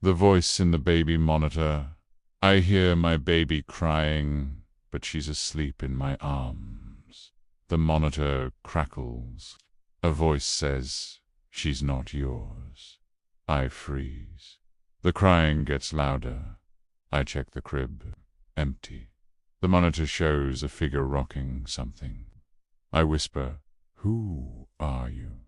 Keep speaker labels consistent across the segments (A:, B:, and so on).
A: The voice in the baby monitor. I hear my baby crying, but she's asleep in my arms. The monitor crackles. A voice says, "She's not yours." I freeze. The crying gets louder. I check the crib. Empty. The monitor shows a figure rocking something. I whisper, "Who are you?"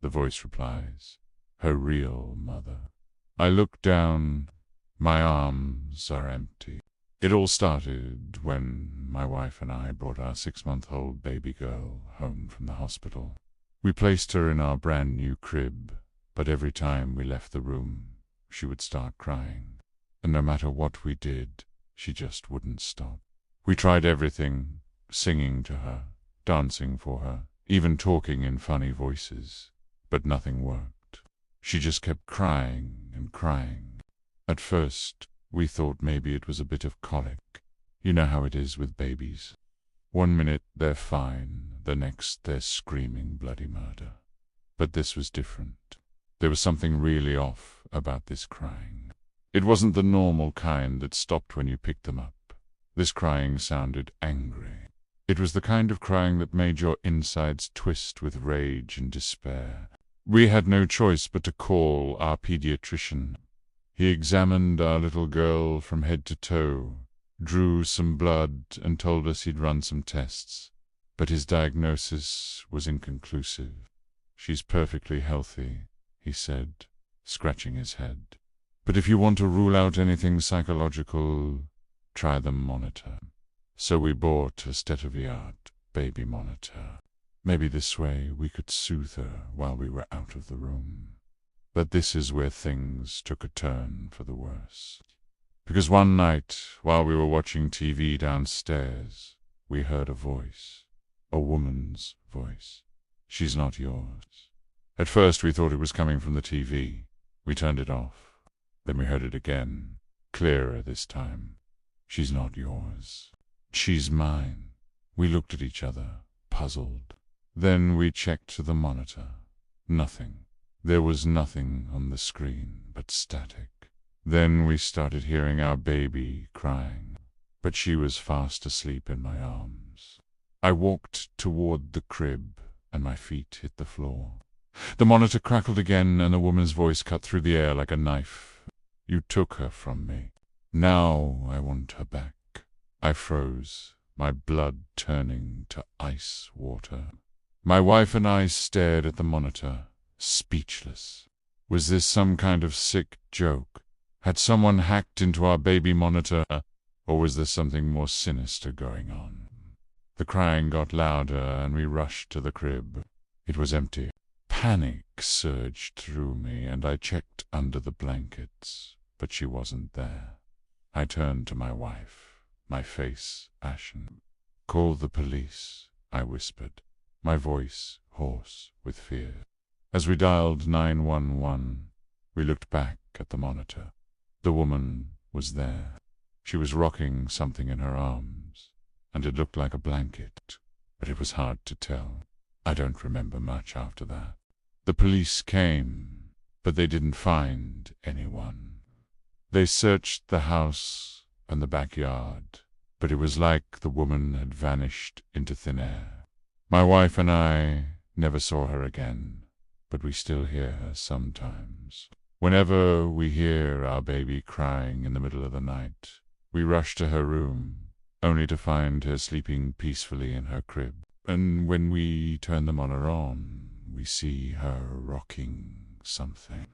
A: The voice replies, "Her real mother." I look down. My arms are empty. It all started when my wife and I brought our 6-month-old baby girl home from the hospital. We placed her in our brand new crib, but every time we left the room, she would start crying. And no matter what we did, she just wouldn't stop. We tried everything, singing to her, dancing for her, even talking in funny voices, but nothing worked. She just kept crying and crying. At first, we thought maybe it was a bit of colic. You know how it is with babies. One minute they're fine, the next they're screaming bloody murder. But this was different. There was something really off about this crying. It wasn't the normal kind that stopped when you picked them up. This crying sounded angry. It was the kind of crying that made your insides twist with rage and despair. We had no choice but to call our pediatrician. He examined our little girl from head to toe, drew some blood, and told us he'd run some tests. But his diagnosis was inconclusive. "She's perfectly healthy," he said, scratching his head. "But if you want to rule out anything psychological, try the monitor." So we bought a state-of-the-art baby monitor. Maybe this way we could soothe her while we were out of the room. But this is where things took a turn for the worse. Because one night, while we were watching TV downstairs, we heard a voice. A woman's voice. "She's not yours." At first we thought it was coming from the TV. We turned it off. Then we heard it again, clearer this time. "She's not yours. She's mine." We looked at each other, puzzled. Then we checked the monitor. Nothing. There was nothing on the screen but static. Then we started hearing our baby crying, but she was fast asleep in my arms. I walked toward the crib, and my feet hit the floor. The monitor crackled again, and the woman's voice cut through the air like a knife. "You took her from me. Now I want her back." I froze, my blood turning to ice water. My wife and I stared at the monitor, speechless. Was this some kind of sick joke? Had someone hacked into our baby monitor, or was there something more sinister going on? The crying got louder, and we rushed to the crib. It was empty. Panic surged through me, and I checked under the blankets, but she wasn't there. I turned to my wife, my face ashen. "Call the police," I whispered, my voice hoarse with fear. As we dialed 911, we looked back at the monitor. The woman was there. She was rocking something in her arms, and it looked like a blanket, but it was hard to tell. I don't remember much after that. The police came, but they didn't find anyone. They searched the house and the backyard, but it was like the woman had vanished into thin air. My wife and I never saw her again, but we still hear her sometimes. Whenever we hear our baby crying in the middle of the night, we rush to her room, only to find her sleeping peacefully in her crib. And when we turn the monitor on, we see her rocking something.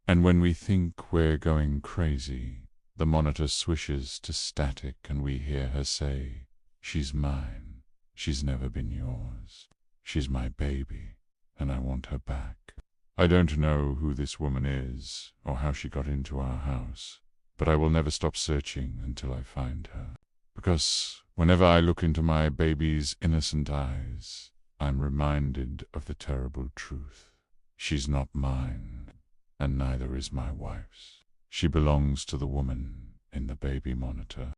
A: And when we think we're going crazy, the monitor swishes to static and we hear her say, "She's mine. She's never been yours. She's my baby, and I want her back." I don't know who this woman is or how she got into our house, but I will never stop searching until I find her. Because whenever I look into my baby's innocent eyes, I'm reminded of the terrible truth. She's not mine, and neither is my wife's. She belongs to the woman in the baby monitor.